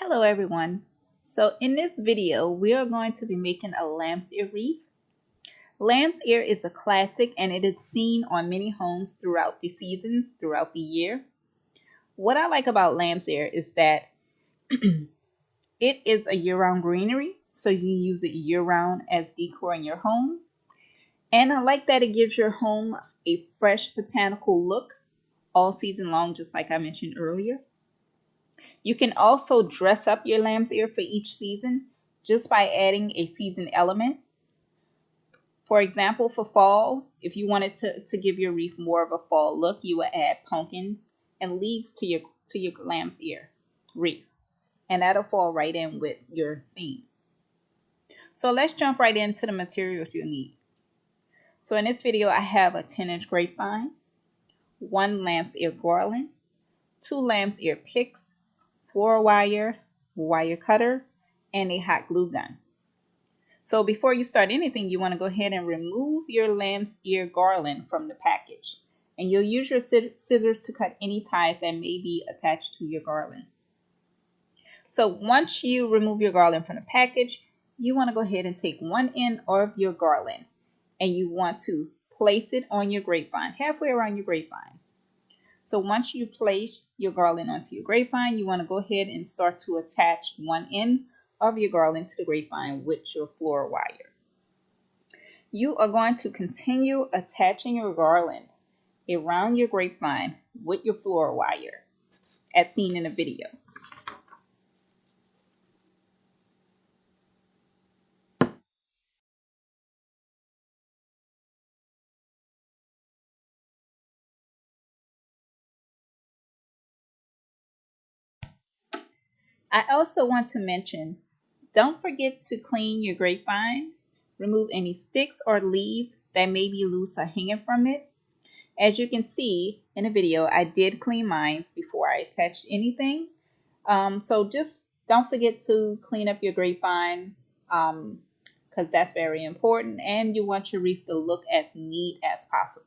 Hello everyone. So in this video we are going to be making a lamb's ear wreath. Lamb's ear is a classic and it is seen on many homes throughout the seasons, throughout the year. What I like about lamb's ear is that it is a year-round greenery, so you can use it year-round as decor in your home. And I like that it gives your home a fresh botanical look all season long, just like I mentioned earlier. You can also dress up your lamb's ear for each season just by adding a season element. For example, for fall, if you wanted to give your wreath more of a fall look, you would add pumpkins and leaves to your lamb's ear wreath. And that'll fall right in with your theme. So let's jump right into the materials you need. So in this video, I have a 10-inch grapevine, 1 lamb's ear garland, 2 lamb's ear picks, floral wire, wire cutters, and a hot glue gun. So before you start anything, you want to go ahead and remove your lamb's ear garland from the package. And you'll use your scissors to cut any ties that may be attached to your garland. So once you remove your garland from the package, you want to go ahead and take one end of your garland and you want to place it on your grapevine, halfway around your grapevine. So once you place your garland onto your grapevine, you want to go ahead and start to attach one end of your garland to the grapevine with your floral wire. You are going to continue attaching your garland around your grapevine with your floral wire, as seen in the video. I also want to mention, don't forget to clean your grapevine. Remove any sticks or leaves that may be loose or hanging from it. As you can see in the video, I did clean mine before I attached anything. So just don't forget to clean up your grapevine because that's very important, and you want your wreath to look as neat as possible.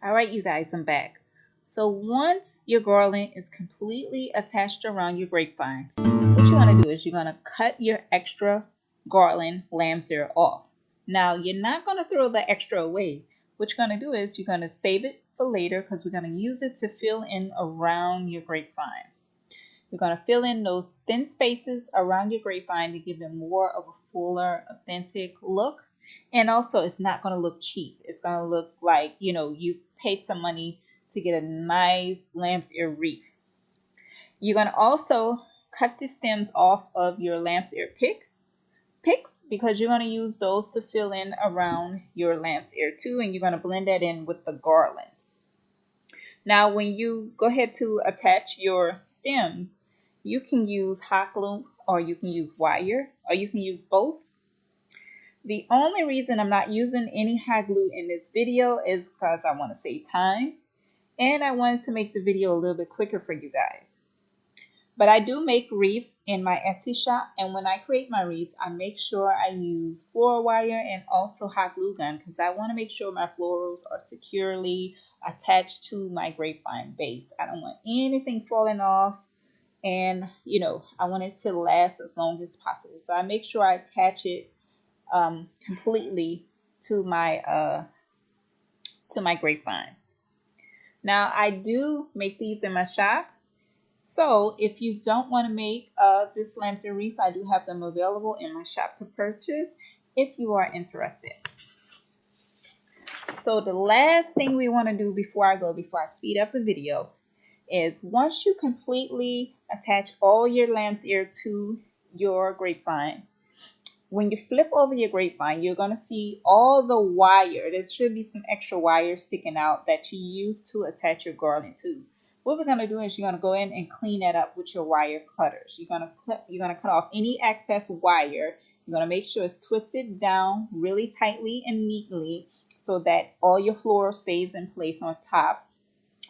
All right, you guys, I'm back. So once your garland is completely attached around your grapevine, what you want to do is you're going to cut your extra garland lamb's ear off. Now, you're not going to throw the extra away. What you're going to do is you're going to save it for later because we're going to use it to fill in around your grapevine. You're going to fill in those thin spaces around your grapevine to give them more of a fuller, authentic look. And also, it's not going to look cheap. It's going to look like, you paid some money to get a nice lamb's ear wreath. You're going to also cut the stems off of your lamb's ear picks because you're going to use those to fill in around your lamb's ear too. And you're going to blend that in with the garland. Now, when you go ahead to attach your stems, you can use hot glue or you can use wire or you can use both. The only reason I'm not using any hot glue in this video is because I want to save time and I wanted to make the video a little bit quicker for you guys. But I do make wreaths in my Etsy shop, and when I create my wreaths, I make sure I use floral wire and also hot glue gun because I want to make sure my florals are securely attached to my grapevine base. I don't want anything falling off, and I want it to last as long as possible. So I make sure I attach it completely to my grapevine. Now I do make these in my shop. So if you don't want to make this lamb's ear wreath, I do have them available in my shop to purchase if you are interested. So the last thing we want to do before I speed up the video, is once you completely attach all your lamb's ear to your grapevine, when you flip over your grapevine, you're going to see all the wire. There should be some extra wire sticking out that you use to attach your garland to. What we're going to do is you're going to go in and clean that up with your wire cutters. You're going to cut off any excess wire. You're going to make sure it's twisted down really tightly and neatly so that all your floral stays in place on top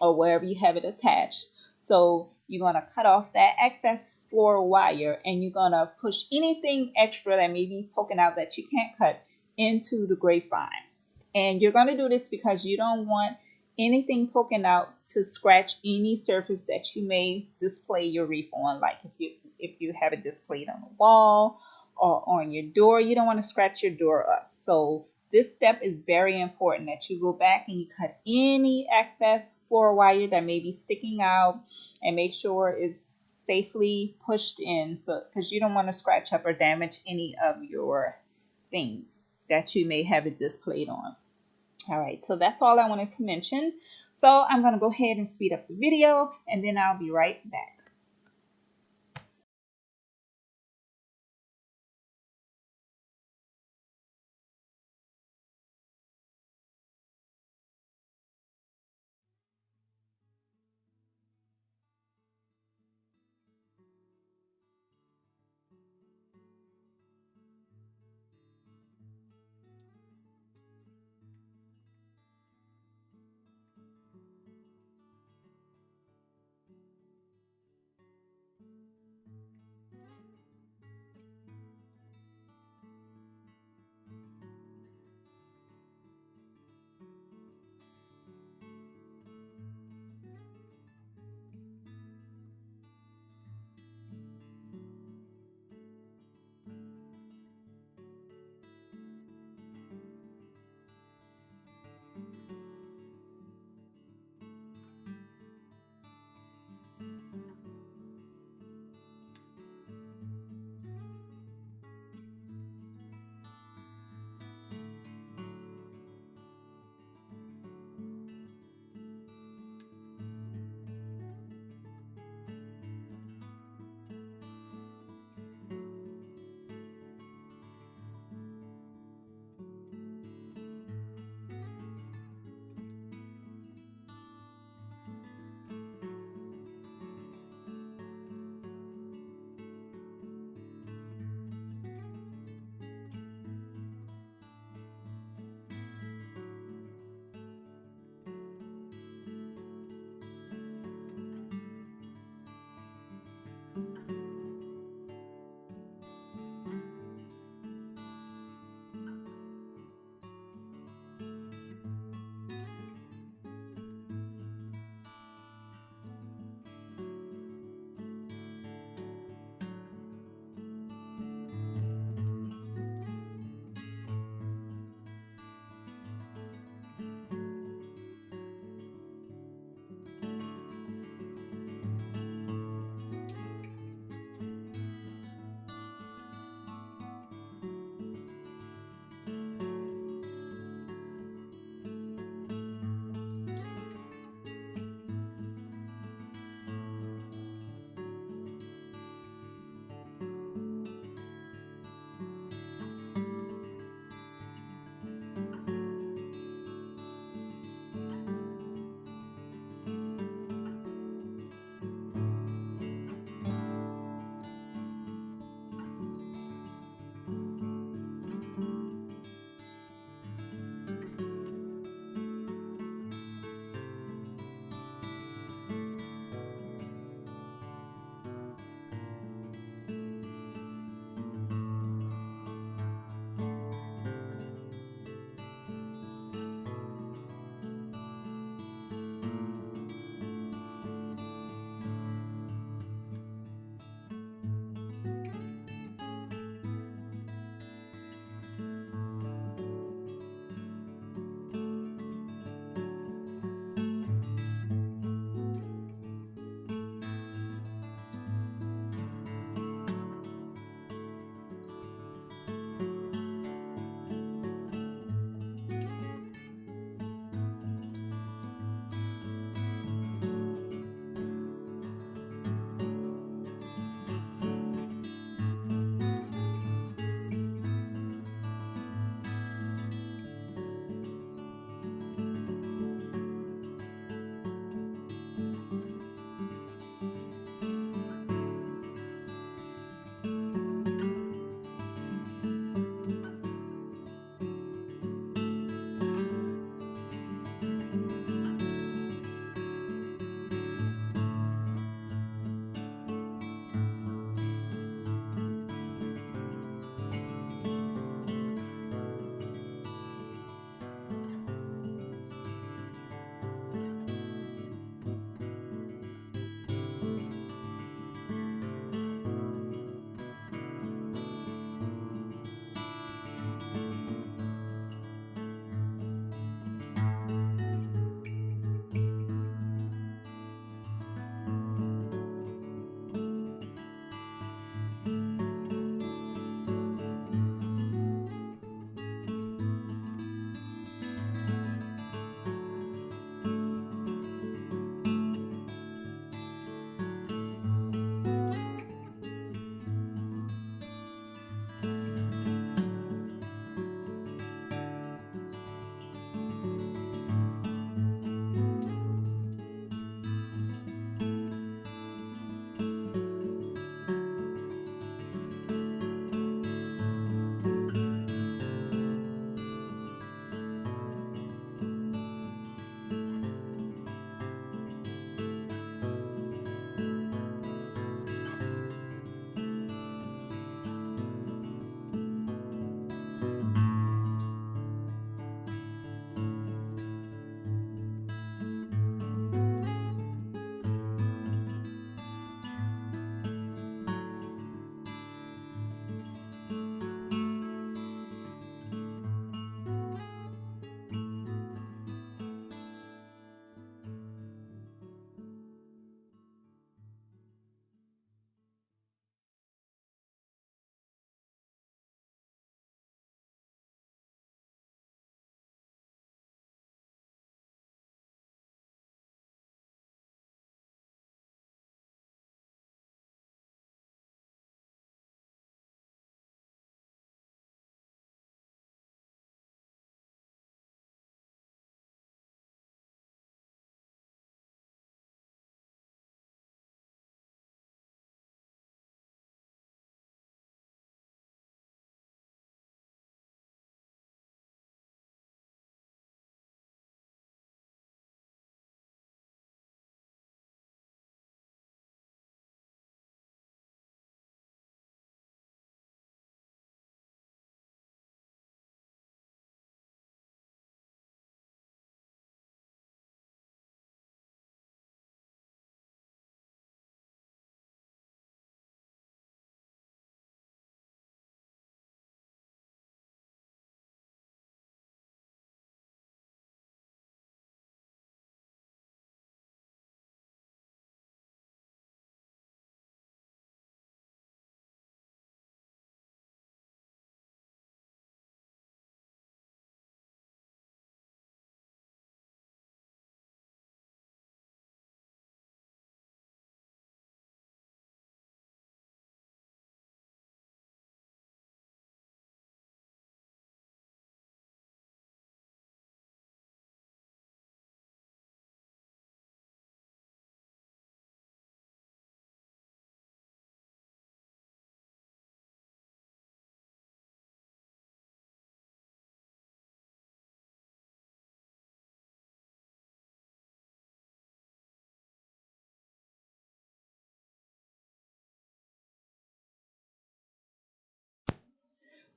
or wherever you have it attached. So you're going to cut off that excess floral wire and you're going to push anything extra that may be poking out that you can't cut into the grapevine. And you're going to do this because you don't want anything poking out to scratch any surface that you may display your wreath on. Like if you have it displayed on the wall or on your door, you don't want to scratch your door up. So this step is very important, that you go back and you cut any excess floral wire that may be sticking out and make sure it's safely pushed in, so because you don't want to scratch up or damage any of your things that you may have it displayed on. All right, so that's all I wanted to mention. So I'm going to go ahead and speed up the video and then I'll be right back.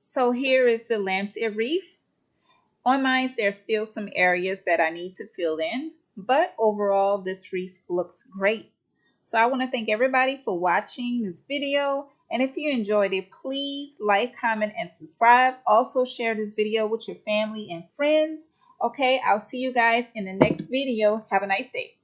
So here is the lamb's ear wreath. On mine, there's still some areas that I need to fill in, but overall this wreath looks great. So I want to thank everybody for watching this video. And if you enjoyed it, please like, comment, and subscribe. Also share this video with your family and friends. Okay, I'll see you guys in the next video. Have a nice day.